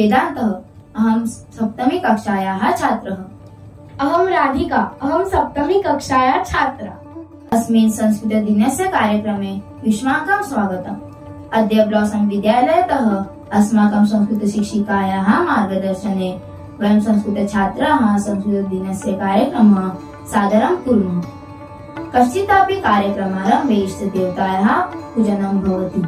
वेदान्तः। अहं सप्तमी कक्षायाः छात्रः। अहं राधिका, अहं सप्तमी कक्षायाः छात्रा। अस्मिन् संस्कृतदिनस्य कार्यक्रमे युष्माकं स्वागतम्। अद्य ब्लॉसम विद्यालयतः अस्माकं संस्कृतशिक्षिकायाः मार्गदर्शने वयं संस्कृतछात्राः संस्कृतदिनस्य कार्यक्रमः सादरं कुर्मः। कश्चिदपि कार्यक्रमारम्भे इष्टदेवतायाः पूजनं भवति,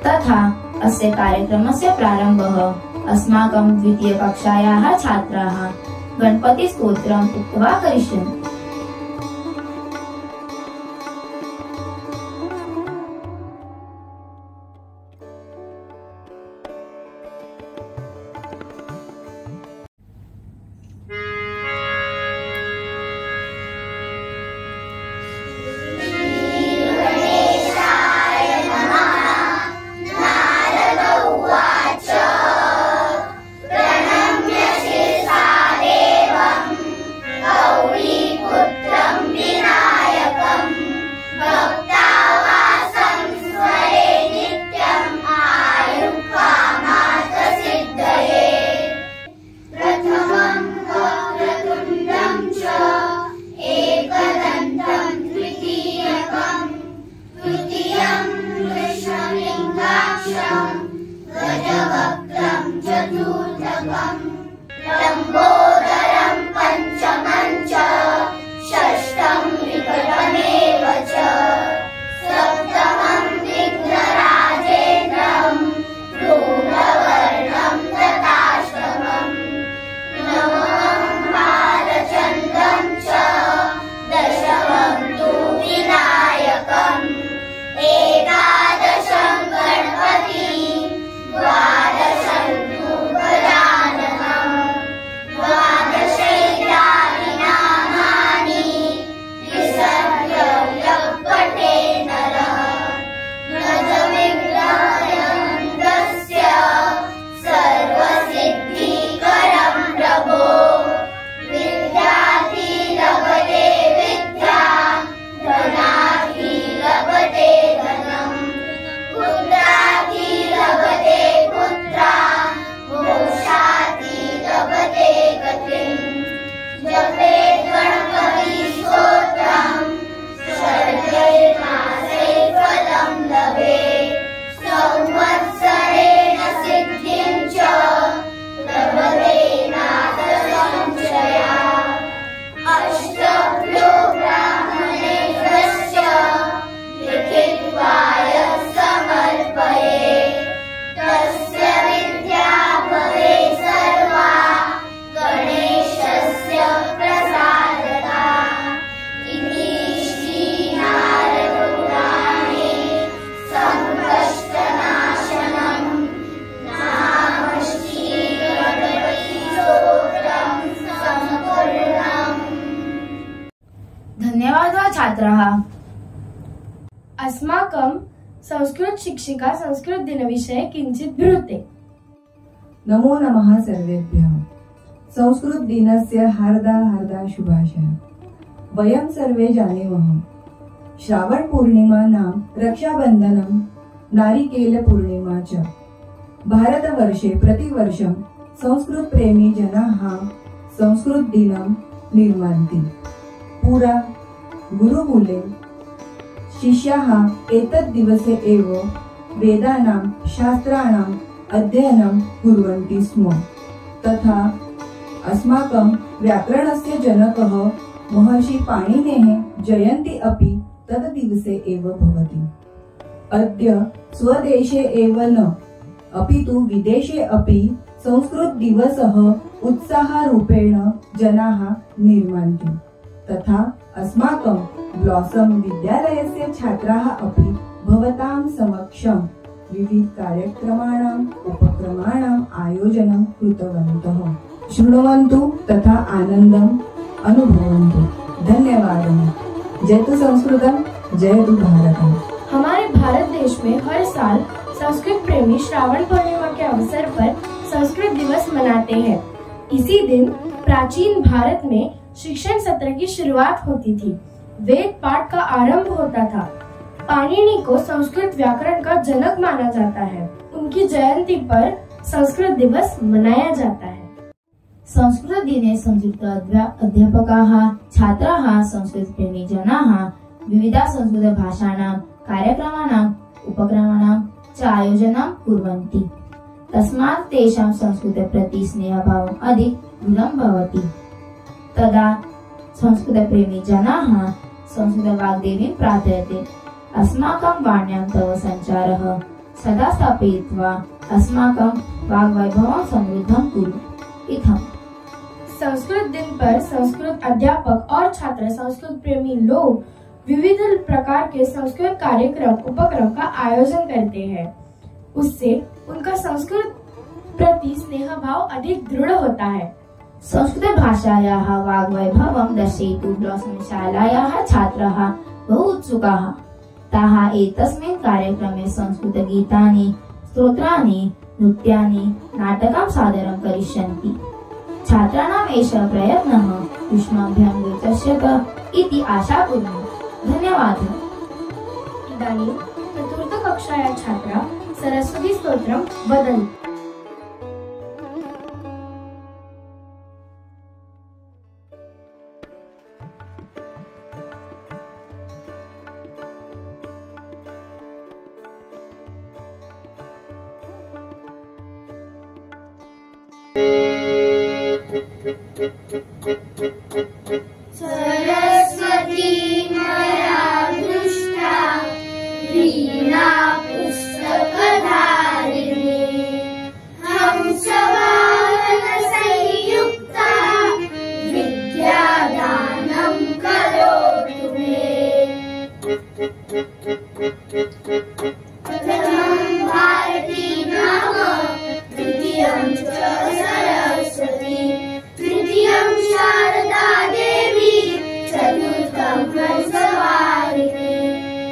तथा अस्य कार्यक्रमस्य प्रारम्भः अस्माकं द्वितीयकक्षायाः छात्राः गणपतिस्तोत्रम् उक्त्वा करिष्यन्ति। धन्यवादः छात्राः। अस्माकं संस्कृत शिक्षिका संस्कृत दिनविषये किञ्चित् ब्रूते। नमो नमः सर्वेभ्यः। संस्कृत दिनस्य हार्दा शुभाशयः। वयं सर्वे जानीमः श्रावण पूर्णिमा नाम रक्षाबन्धनं नारिकेल पूर्णिमा च। भारतवर्षे प्रतिवर्षं संस्कृत प्रेमी जनाः संस्कृत दिनं निर्मान्ति। पुरा गुरुकुले शिष्याः एतत् दिवसे एव वेदानां शास्त्राणाम् अध्ययनं कुर्वन्ति स्म। तथा अस्माकं व्याकरणस्य जनकः महर्षि पाणिनेः जयन्ती अपि तत् दिवसे एव भवति। अद्य स्वदेशे एव न अपितु विदेशे अपि संस्कृत दिवसः उत्साहरूपेण जनाः निर्मान्ति। तथा अस्माकं ब्लॉसम विद्यालयस्य छात्राः अपि भवतां समक्षं विविध कार्यक्रमाणाम् उपक्रमाणाम् आयोजनं कृतवन्तः। शृण्वन्तु तथा आनन्दम् अनुभवन्तु। धन्यवादः। जयतु संस्कृतम्, जयतु भारतम्। हमारे भारत देश में हर साल संस्कृत प्रेमी श्रावण पूर्णिमा के अवसर पर संस्कृत दिवस मनाते हैं। इसी दिन प्राचीन भारत में शिक्षण सत्र की शुरुआत होती थी। वेद पाठ का आरंभ होता था। पाणिनि को संस्कृत व्याकरण का जनक माना जाता है। उनकी जयंती पर संस्कृत दिवस मनाया जाता है। संस्कृत दिने संस्कृत अध्यापकाः छात्राः संस्कृतप्रेमी जनाः विविध संस्कृत भाषाणां कार्यक्रमाणाम् उपक्रमाणां च आयोजनं कुर्वन्ति। तस्मात् तेषां संस्कृते प्रति स्नेहभावम् अधिक दृढं भवति। तदा संस्कृतप्रेमी जनाः संस्कृतवाग्देवीं प्रार्थयन्ते अस्माकं वाण्यां तव सञ्चारः सदा स्थापयित्वा अस्माकं वाग्वैभवं समृद्धं कुरु इत्थम्। संस्कृत दिन पर संस्कृत अध्यापक और छात्र संस्कृत प्रेमी लोग विविध प्रकार के संस्कृत कार्यक्रम उपक्रम का आयोजन करते हैं। उससे उनका संस्कृत प्रति स्नेह भाव अधिक दृढ़ होता है। संस्कृत भाषायाः वाग्वैभवं दर्शयितुं ब्लॉसम शालायाः छात्राः बहु उत्सुकाः। ताः एतस्मिन् कार्यक्रमे संस्कृतगीतानि, स्तोत्राणि, नृत्यानि, नाटकं सादरं करिष्यन्ति। छात्राणाम् एषः प्रयत्नः युष्माभ्यां योजयेत् इति आशा कुर्मः। धन्यवादः। इदानीं चतुर्थकक्षाया छात्रा सरस्वती स्तोत्रं वदन्ति। सरस्वती मया दृष्टा वीणा पुस्तकधारिणी हंसवाहन संयुक्ता विद्यादानं करोतु मे। प्रथमं भारती नाम द्वितीयं च सरस्वती तृतीयं शारदा देवी चतुर्थं हंसवाहिनी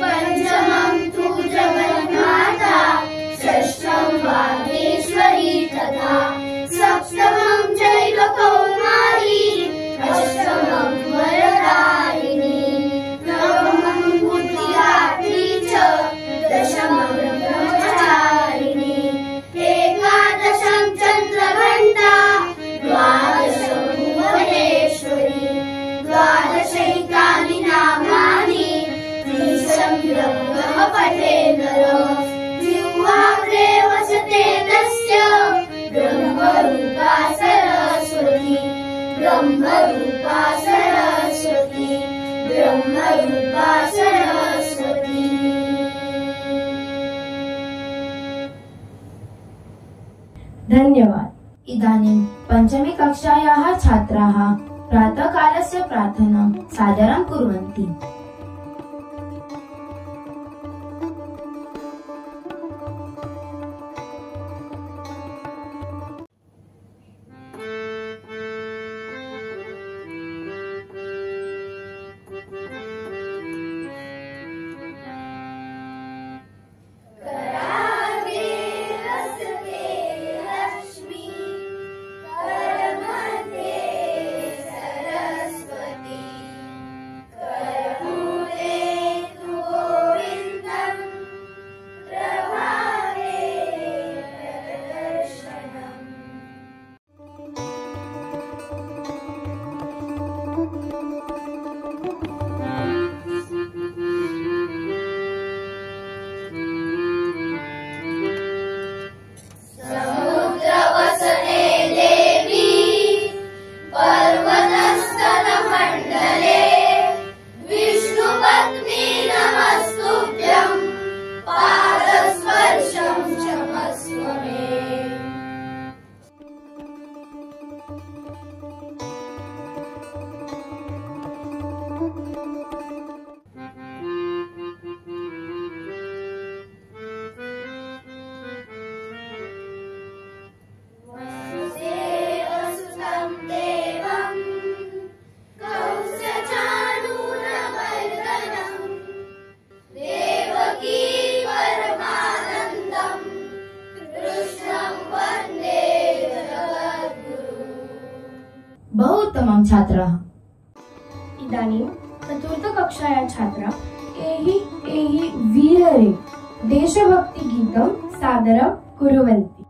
पंचमं तु जगन्माता षष्ठं वागेश्वरी तथा सप्तमं चैव कौमारी अष्टमं वरदायिनी नवमं बुद्धिदात्री च दशमं ब्रह्मचारिणी एकादशं चन्द्रघण्टा द्वादशं भुवनेश्वरी द्वादशैतानि नामानि त्रिसंरङ्गः पठे नरः जिह्वाग्रे वसते तस्य ब्रह्मरूपा सरस्वती ब्रह्मरूपा सरस्वती ब्रह्मरूपा सरस्वती। धन्यवाद। इदानीं पंचमी कक्षायाः छात्राः प्रातःकालस्य प्रार्थनां सादरं कुर्वन्ति। बहु उत्तमं छात्रः। इदानीं चतुर्थकक्षाया छात्रा एहि वीररे देशभक्तिगीतं सादरं कुर्वन्ति।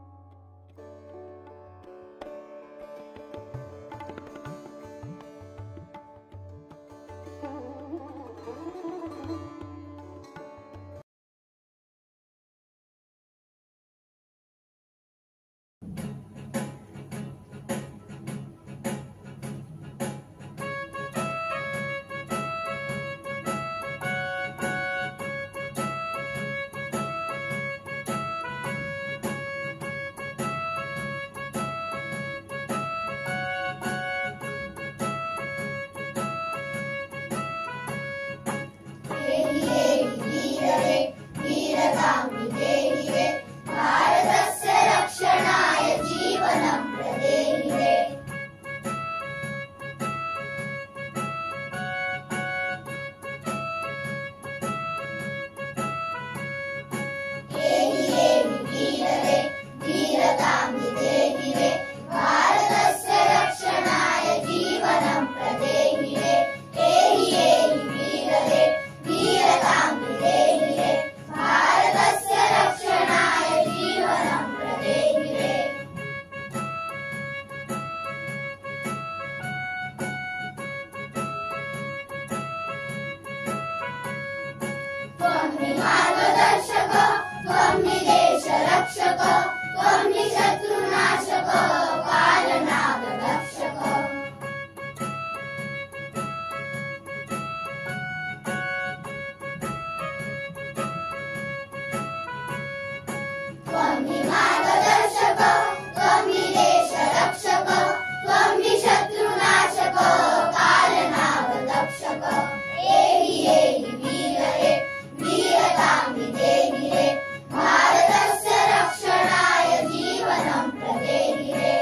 हि मार्गदर्शक, त्वं हि देशरक्षक, त्वं हि शत्रुनाशक, कालनागरक्षक। त्वं हि मार्गदर्शक, त्वं हि देशरक्षक, त्वं हि शत्रुनाशक, कालनागरक्षक। एहि वीर रे, वीरतां विदेहि रे, भारतस्य रक्षणाय जीवनं प्रदेहि रे।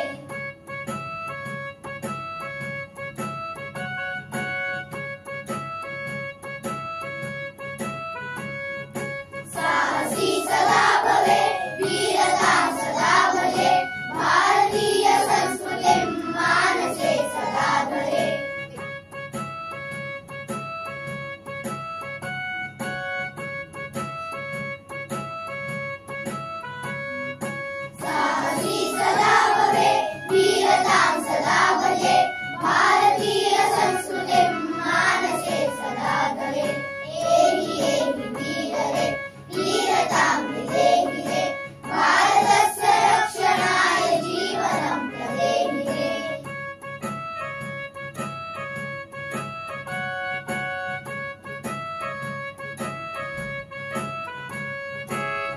साहसी सदा भवे, वीरतां सदा भजे, भारतीय संस्कृतिं मानसे सदा धरे। साहसी सदा भवे, वीरतां सदा भजे, भारतीय संस्कृतिं मानसे सदा धरे। एहि वीर रे, वीरतां विदेहि रे, भारतस्य रक्षणाय जीवनं प्रदेहि रे।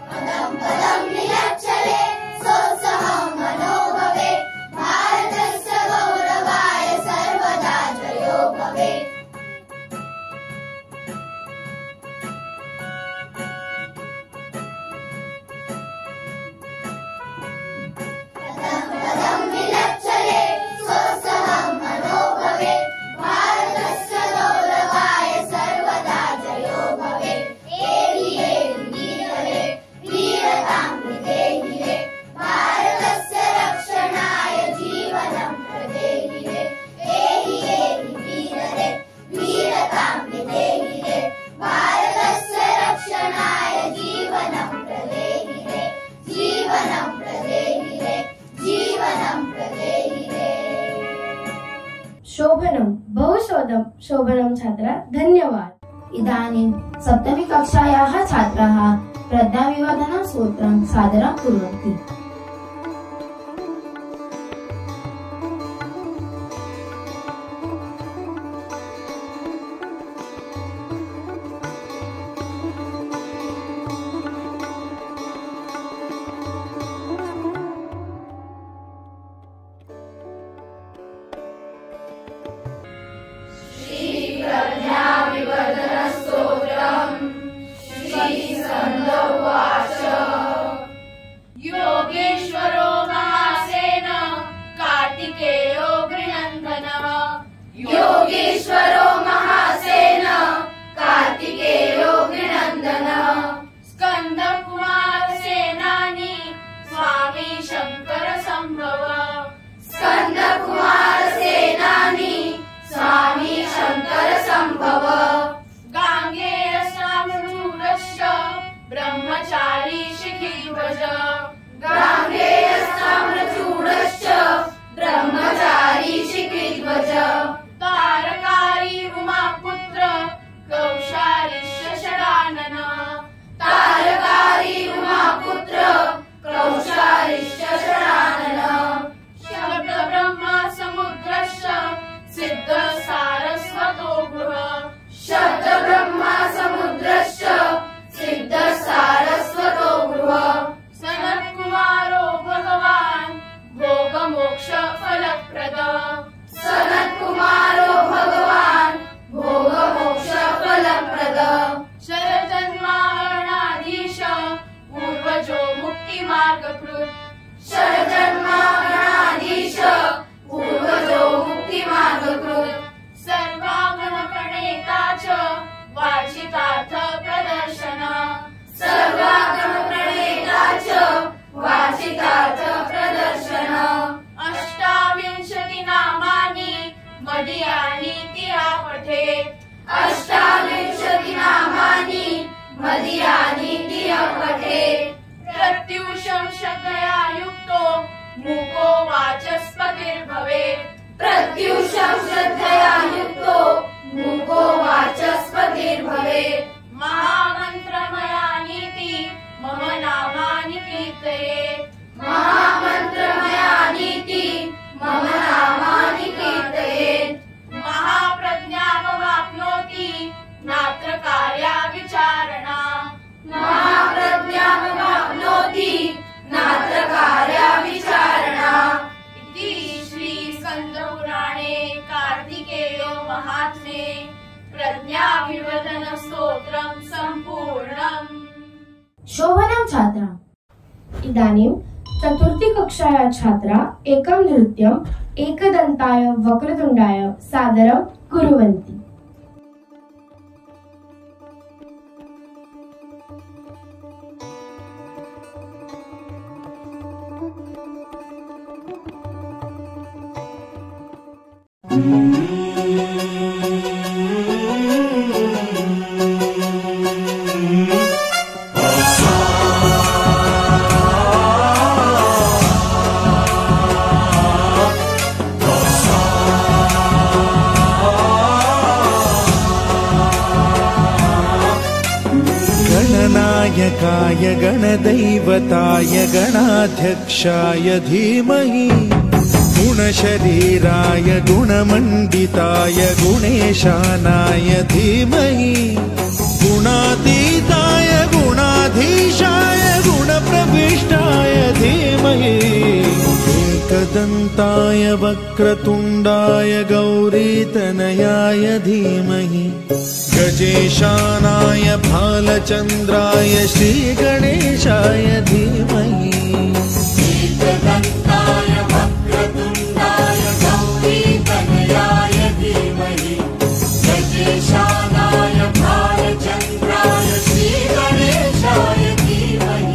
पदं पदं निरक्षरे, सोत्साहं मनोभवे, भारतस्य गौरवाय सर्वदा जयो भवे। पदं पदं निरक्षरे, सोत्साहं मनोभवे, भारतस्य गौरवाय सर्वदा जयो भवे। एहि वीर रे, वीरतां विदेहि रे, भारतस्य रक्षणाय जीवनं प्रदेहि रे। एहि वीर रे, वीरतां विदेहि रे, भारतस्य रक्षणाय जीवनं प्रदेहि रे, जीवनं प्रदेहि रे, जीवनं प्रदेहि रे। शोभनं बहुशोधं शोभनं छात्रा, धन्यवाद। इदानीं सप्तमी कक्षायाः छात्राः प्रज्ञाविवर्धनं सूत्रं सादरं कुर्वन्ति। योगेश्वरो महासेन कार्तिकेयो गृहनन्दनः। योगेश्वरो महासेन कार्तिकेयो गृहनन्दनः। स्कंदकुमार सेनानी स्वामी शंकर संभव। स्कंदकुमार सेनानी स्वामी शंकर संभव। गांगेय सामरूरश्च ब्रह्मचारी शिखीध्वज। गांगेय साम्रचूडश्च ब्रह्मचारी शिखीध्वज। तारकारी उमापुत्र कौशालिश्च षडानन। तारकारी उमापुत्र कौशालिश्च षडानन। शब्द ब्रह्म समुद्रश्च सिद्ध सारस्वतो गृह। शब्द ब्रह्म समुद्रश्च सिद्ध सारस्वतो गृह। सनत्कुमारो भगवान् भोगमोक्ष फलप्रद। सनत्कुमारो भगवान् भोगमोक्ष फलप्रद। शरजन्मागणाधीश पूर्वजो मुक्तिमार्गकृत्। शरजन्मागणाधीश पूर्वजो मुक्तिमार्गकृत्। सर्वागमप्रणेता च वाचितार्थ प्रदर्शन। सर्वागमप्रणेता च वाचितार्थ प्रदर्शन। अष्टाविंशति नामानि मदीयानीति पठेत्। अष्टाविंशति नामानि मदीयानीति पठेत्। प्रत्यूषं श्रद्धया युक्तो मूको वाचस्पतिर्भवेत्। प्रत्यूषं श्रद्धया युक्तो मूको वाचस्पतिर्भवेत्। महामन्त्रमय प्रज्ञाभिवर्धन स्तोत्रं सम्पूर्णम्। शोभनं छात्रा। इदानीं चतुर्थी कक्षाया छात्रा एकं नृत्यम् एकदन्ताय वक्रतुण्डाय सादरं कुर्वन्ति। गणनायकाय गणदैवताय गणाध्यक्षाय धीमहि गुणशरीराय गुणमण्डिताय गुणेशानाय धीमहि गुणातीताय गुणाधीशाय गुणप्रविष्टाय धीमहि एकदन्ताय वक्रतुण्डाय गौरीतनयाय धीमहि गजेशानाय भालचन्द्राय श्रीगणेशाय धीमहि एकदन्ताय वक्रतुण्डाय गौरीतनयाय धीमहि गजेशानाय भालचन्द्राय श्रीगणेशाय धीमहि।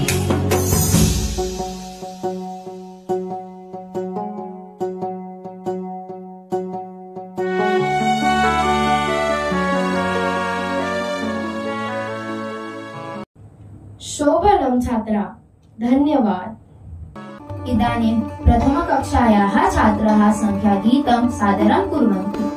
शोभनं छात्रा। धन्यवाद। इदानीं प्रथमकक्षायाः छात्राः संख्यागीतं सादरं कुर्वन्ति।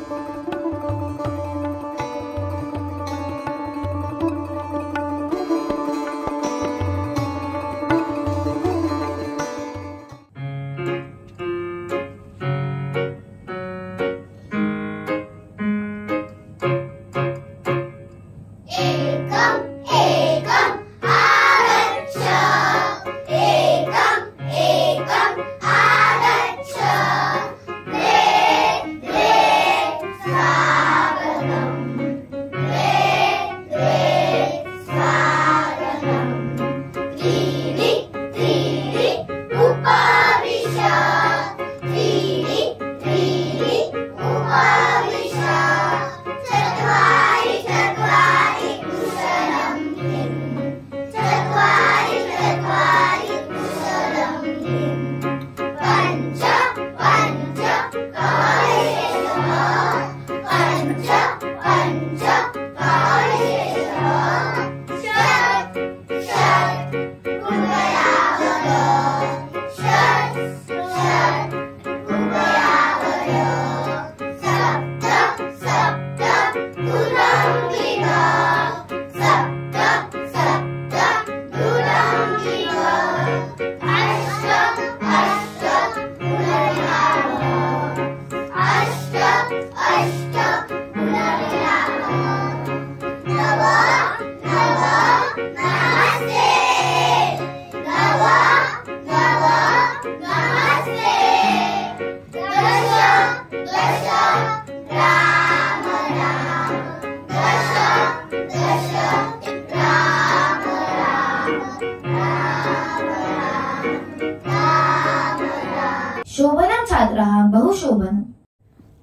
शोभनं छात्राः बहुशोभनम्।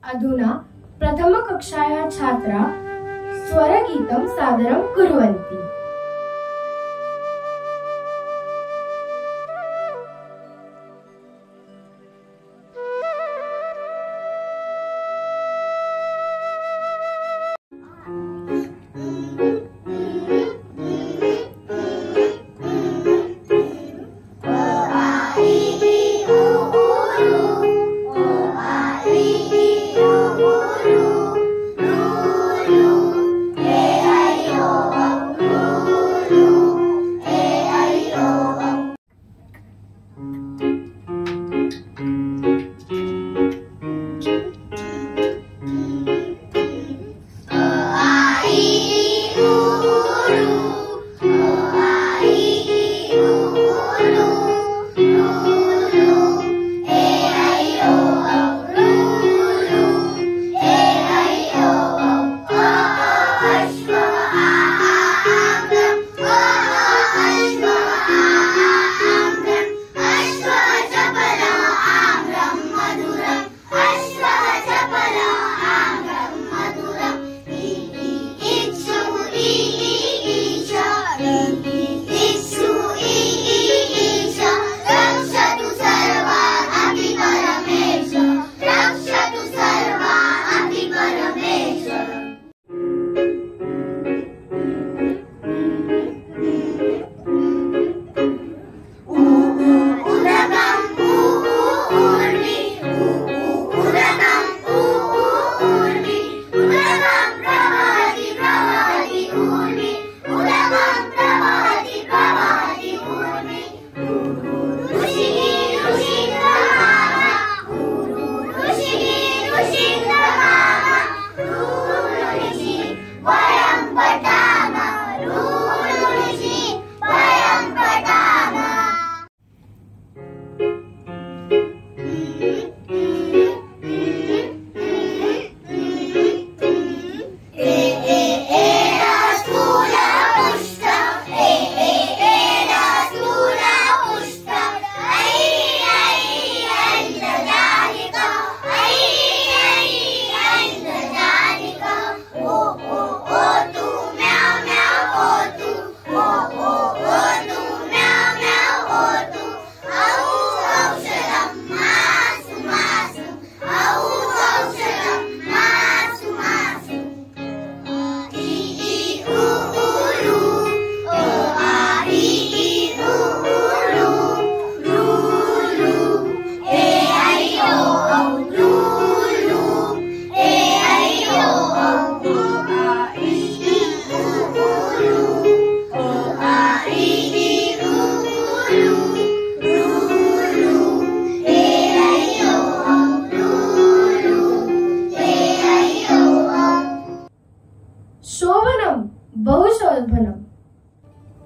अधुना प्रथमकक्षायाः छात्रा स्वरगीतं सादरं कुर्वन्ति। Oh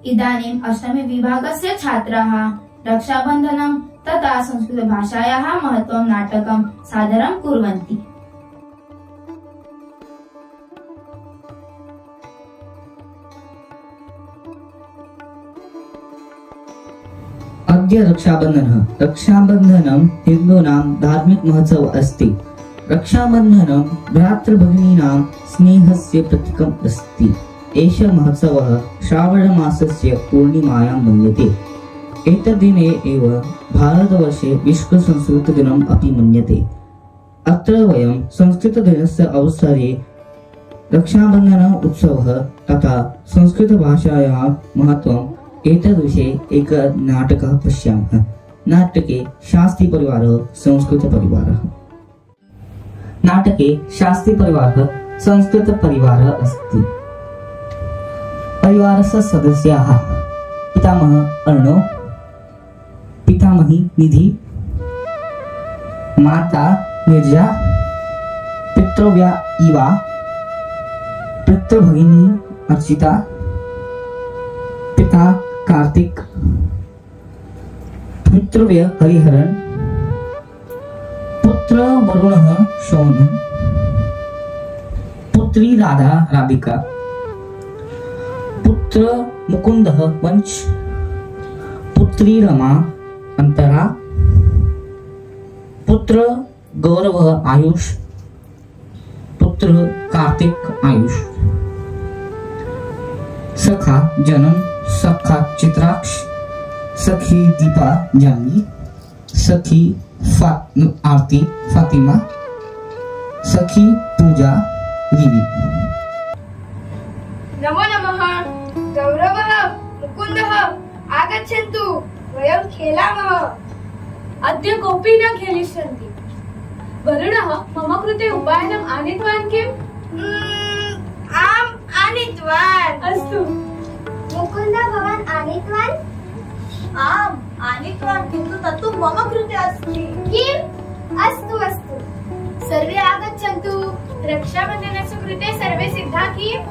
इदानीम् अष्टमे विभागस्य छात्राः रक्षाबन्धनं तथा संस्कृतभाषायाः महत्त्वं नाटकं सादरं कुर्वन्ति। अद्य रक्षाबन्धनः। रक्षाबन्धनं हिन्दूनां धार्मिक महोत्सव अस्ति। रक्षाबन्धनं भ्रातृभगिनीनां स्नेहस्य प्रतीकम् अस्ति। एषः महोत्सवः श्रावणमासस्य पूर्णिमायां मन्यते। एतद्दिने एव भारतवर्षे विश्वसंस्कृतदिनम् अपि मन्यते। अत्र वयं संस्कृतदिनस्य अवसरे रक्षाबन्धन उत्सवः तथा संस्कृतभाषायाः महत्त्वम् एतद्विषये एकं नाटकं पश्यामः। नाटके शास्त्री परिवारः संस्कृत परिवारः। नाटके शास्त्री परिवारः संस्कृत परिवारः अस्ति। परिवारस्य सदस्याः पितामहः अर्णव, पितामही निधि, माता निर्जा, पितृव्या इवा, पितृभगिनी अर्चिता, पिता कार्तिक, पितृव्य हरिहरन, पुत्र वरुणः शौन, पुत्री राधा राधिका, पुत्र मुकुंदः पंच, पुत्री रमा अंतरा, पुत्र गौरवः आयुष, पुत्र कार्तिक आयुष, सखा जनन, सखा चित्राक्ष, सखी दीपा जानवी, सखी आरती फातिमा, सखी पूजा रिवी। नमो नमः। गौरवः मुकुन्दः आगच्छन्तु, वयं खेलामः। अद्य कोऽपि न खेलिष्यन्ति। वरुणः मम कृते उपायनम् आनीतवान् किम्? आम् आनीतवान्। अस्तु। मुकुन्द भवान् आनीतवान्? आम् आनीतवान्, किन्तु तत्तु मम कृते अस्ति। किम्? अस्तु अस्तु, सर्वे आगच्छन्तु। रक्षाबन्धनस्य कृते सर्वे सिद्धा किम्?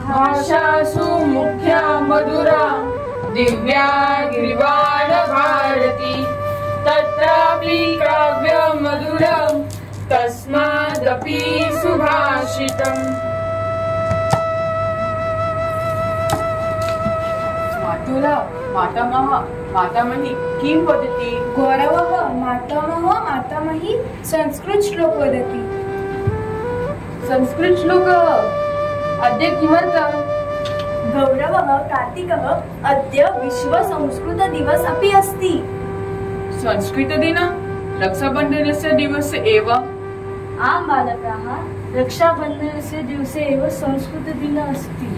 भाषासु मुख्या मधुरा दिव्या गिरिवाण भारती, तत्रापि काव्य मधुरं तस्मादपि सुभाषितम्। मातुला मातामह मातामही किं वदति? गौरवः मातामह मातामही संस्कृत श्लोक वदति। संस्कृत श्लोकः अद्य किमर्थम्? गौरवः कार्तिकः अद्य विश्व संस्कृत दिवस अपि अस्ति। संस्कृतदिनं रक्षाबन्धनस्य दिवसे एव? आम् बालकाः, रक्षाबन्धनस्य दिवसे एव संस्कृतदिनम् अस्ति।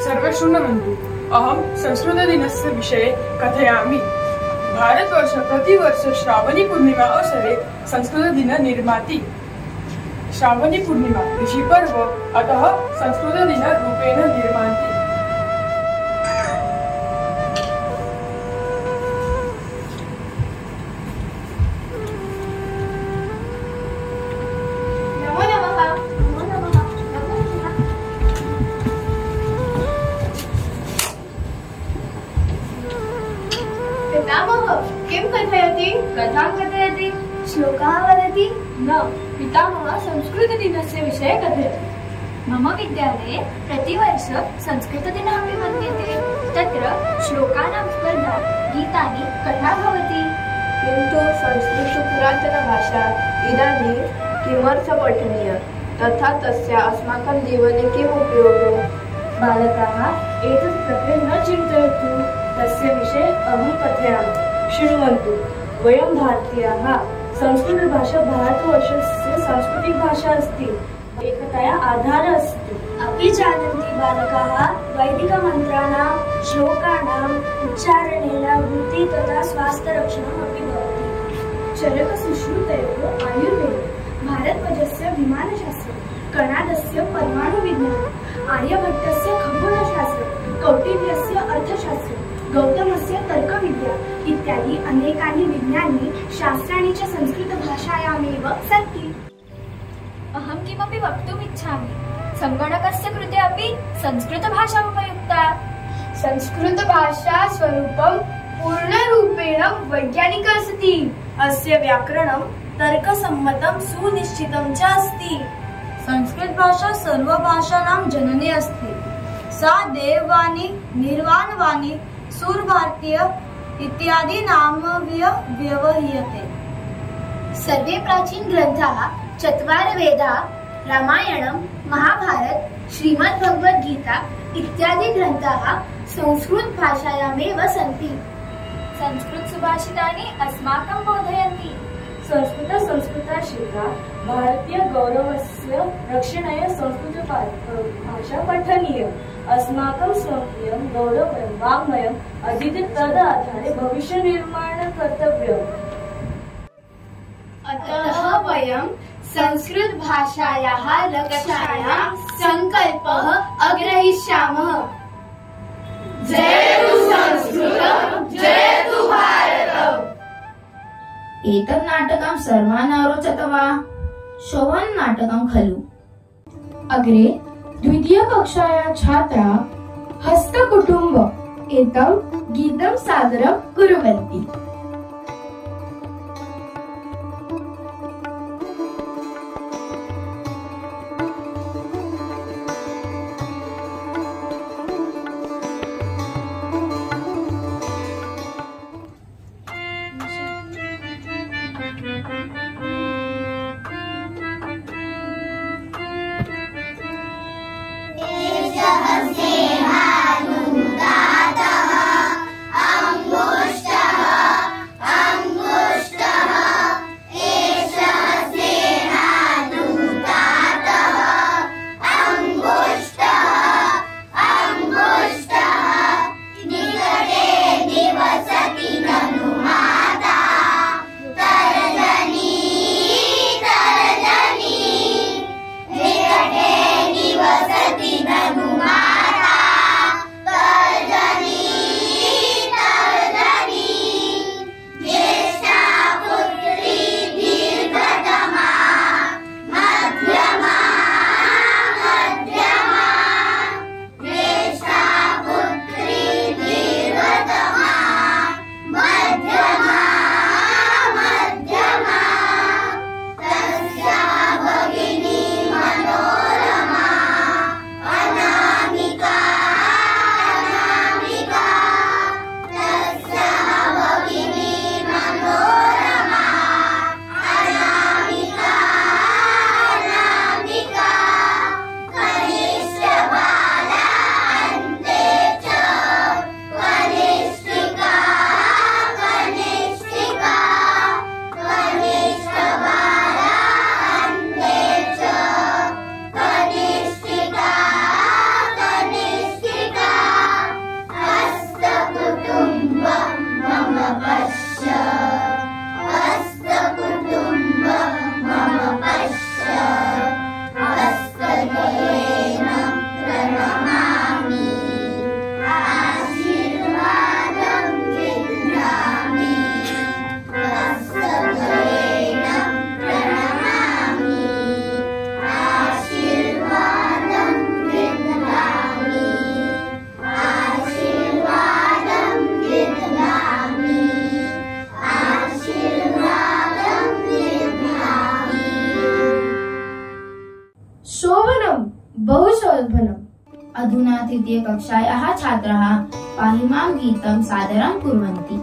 सर्वे शृण्वन्तु, अहं संस्कृतदिनस्य विषये कथयामि। भारतवर्षे प्रतिवर्ष श्रावणी पूर्णिमा अवसरे संस्कृतदिनं निर्माति। श्रावणी पूर्णिमा ऋषिपर्व, अतः संस्कृतदिन रूपेण निर्माति। नमो नमः। नमो नमः। पितामह किं कथयति? कथां कथयति, श्लोकः वदति। न, पितामहः संस्कृतदिनस्य विषये कथयति। मम विद्यालये प्रतिवर्ष संस्कृतदिनमपि मन्यते। तत्र श्लोकानां स्पर्धा, गीतानि, कथा भवति। किन्तु संस्कृत पुरातनभाषा, इदानीं किमर्थं पठनीया? तथा तस्य अस्माकं जीवने किम् उपयोगः? बालकाः एतत् प्रक्रिया न चिन्तयतु, तस्य विषये अहं कथयामि, शृण्वन्तु। वयं भारतीयाः, संस्कृतभाषा भारतवर्षस्य सांस्कृतिकभाषा अस्ति, एकताया आधारः अस्ति। अपि जानन्ति बालकाः, वैदिकमन्त्राणां श्लोकानाम् उच्चारणेन वृत्ति तथा स्वास्थ्यरक्षणम् अपि भवति। चरकसुश्रुतयोः आयुर्वेदे, भारद्वाजस्य विमानशास्त्रं, कणादस्य परमाणुविज्ञानम्, आर्यभट्टस्य खगोलशास्त्रं, कौटिल्यस्य अर्थशास्त्रं, गौतमस्य तर्कविद्या इत्यादि अनेकानि विज्ञानि शास्त्राणि च संस्कृतभाषायामेव सन्ति। अहं किमपि वक्तुम् इच्छामि। संगणकस्य कृते अपि संस्कृतभाषा उपयुक्ता। संस्कृतभाषा स्वरूपं पूर्णरूपेण वैज्ञानिक अस्ति। अस्य व्याकरणं तर्कसम्मतं सुनिश्चितं च अस्ति। संस्कृत भाषा सर्व भाषाणां जननी अस्ति। सा देववाणी, निर्वाणवाणी, सुरभारतीय इत्यादि नामभिः व्यवह्रियते। सर्वे प्राचीन ग्रंथाः, चत्वार वेदाः, रामायणं, महाभारत, श्रीमद्भगवद्गीता इत्यादि ग्रंथाः संस्कृत भाषायामेव सन्ति। संस्कृत सुभाषितानि अस्माकं बोधयन्ति। संस्कृतशिक्षा भारतीय गौरवस्य रक्षणाय संस्कृत भाषा पठनीय। अस्माकं स्वकीयं गौरवं वाङ्मयम् अधीत्य तदाधारे भविष्य निर्माण कर्तव्यम्। अतः वयं संस्कृत भाषायाः रक्षायां संकल्पः अग्रहीष्यामः। जयतु संस्कृतम्, जयतु भारतम्। एतत् नाटकं सर्वान् अरोचत वा? शोभनं नाटकं खलु? अग्रे द्वितीयकक्षायाः छात्राः हस्तकुटुम्ब एतं गीतं सादरं कुर्वन्ति। अधुना तृतीयकक्षायाः छात्राः पाहिमां गीतं सादरं कुर्वन्ति।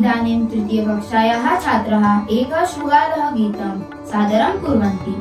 इदानीं तृतीयकक्षायाः छात्राः एकशृगालः गीतं सादरं कुर्वन्ति।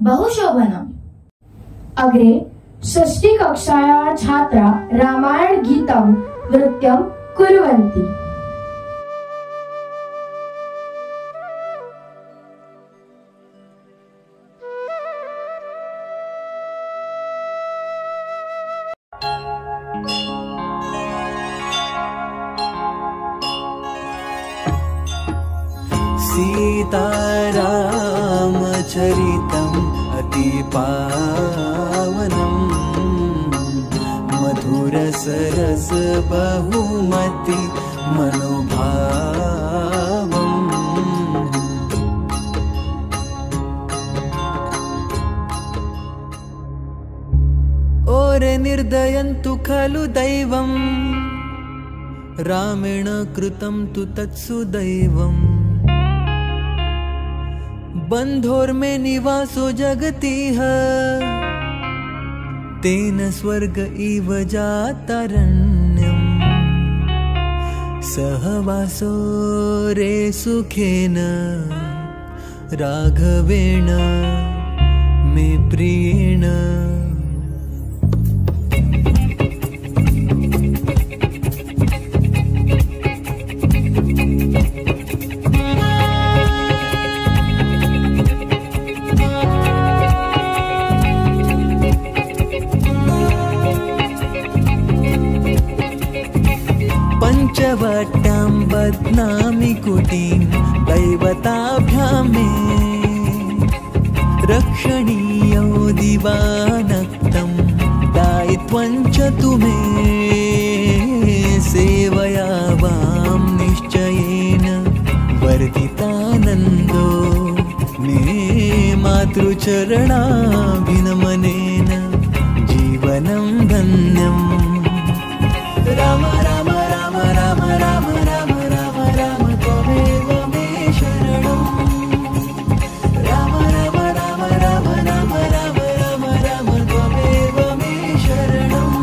बहुशोभनम्। अग्रे षष्ठीकक्षायाः छात्रा रामायणगीतं नृत्यं कुर्वन्ति। सीतारामचरितम् अतिपावनम् मधुरसरस बहुमति मनोभावम् ओरे निर्दयन्तु खलु दैवम् रामेण कृतं तु तत्सुदैवम् बन्धोर्मे निवासो जगतिः तेन स्वर्ग इव जातारण्यम् सहवासो रे सुखेन राघवेण मे प्रियेण पंचवट्यां बध्नामि कुटीं दैवताभ्यां मे रक्षणीयो दिवानक्तं दायित्वं च तु मे सेवया वां निश्चयेन वर्धितानन्दो मे मातृचरणाभिनमनेन जीवनं धन्यम् राम राम राम राम राम राम राम राम त्वमेव मे शरणम् राम राम राम राम राम राम राम राम त्वमेव मे शरणम्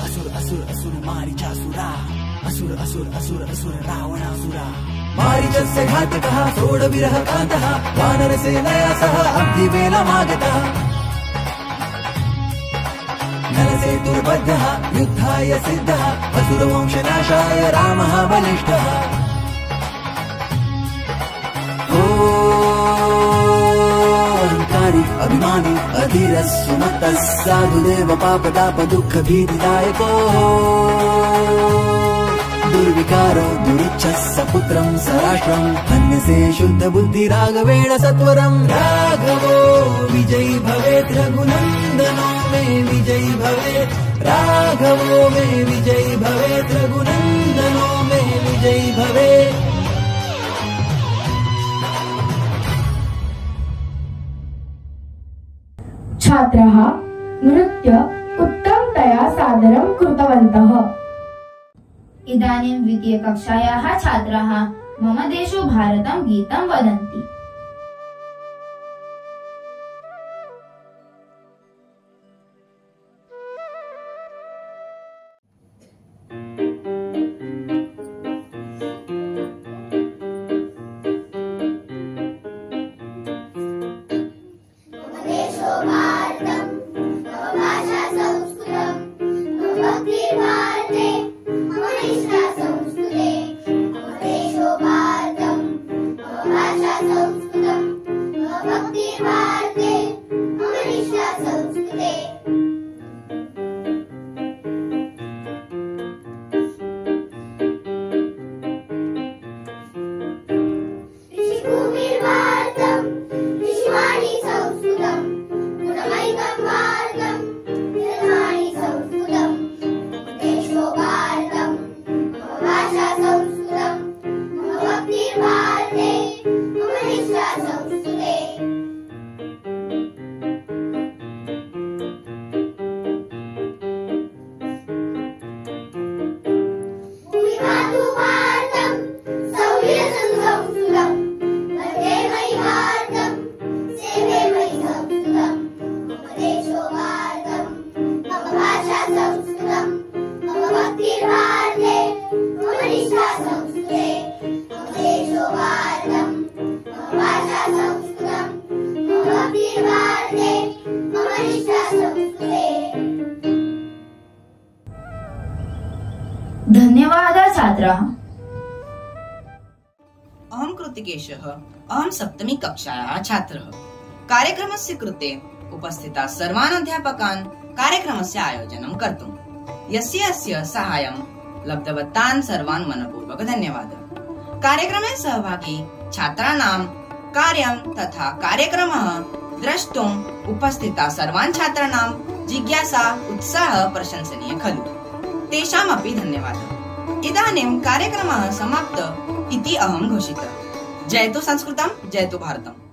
असुर असुर असुर मारीचासुरा असुर असुर असुर असुर रावणासुरा मारीचस्य घातकः सोढविरह कान्तः वानरसेनया सह अब्धिवेलमागतः नरसेतुर्बद्धः युद्धाय सिद्धः असुरवंशनाशाय रामः बलिष्ठः अहंकारी अभिमानी अधीरः सुमतः साधुदेव पापताप दुःख भीतिदायको दुर्विकारो दुरिच्छः सपुत्रं सराष्ट्रं हन्यसे शुद्ध बुद्धि राघवेण सत्वरं राघवो विजयी भवेत् रघुनन्दनो मे विजयी भवेत् राघवो मे विजयी भवेत् रघुनन्दनो मे विजयी भवेत् छात्राः नृत्य उत्तमतया सादरं कृतवन्तः। इदानीं द्वितीयकक्षायाः छात्राः मम देशो भारतं गीतं वदन्ति। धन्यवादः छात्राः। अहं कृतिकेशः, अहं सप्तमी कक्षायाः छात्रः। कार्यक्रमस्य कृते उपस्थिताः सर्वान् अध्यापकान् कार्यक्रमस्य आयोजनं कर्तुं यस्य साहाय्यं लब्धवतान् सर्वान् मनपूर्वक धन्यवादः। कार्यक्रमे सहभागी छात्राणां कार्यं तथा कार्यक्रमः द्रष्टुम् उपस्थिता सर्वान् छात्राणां जिज्ञासा उत्साहः प्रशंसनीय खलु। तेषामपि धन्यवादः। इदानीं कार्यक्रमः समाप्तः इति अहं घोषितः। जयतु संस्कृतं, जयतु भारतम्।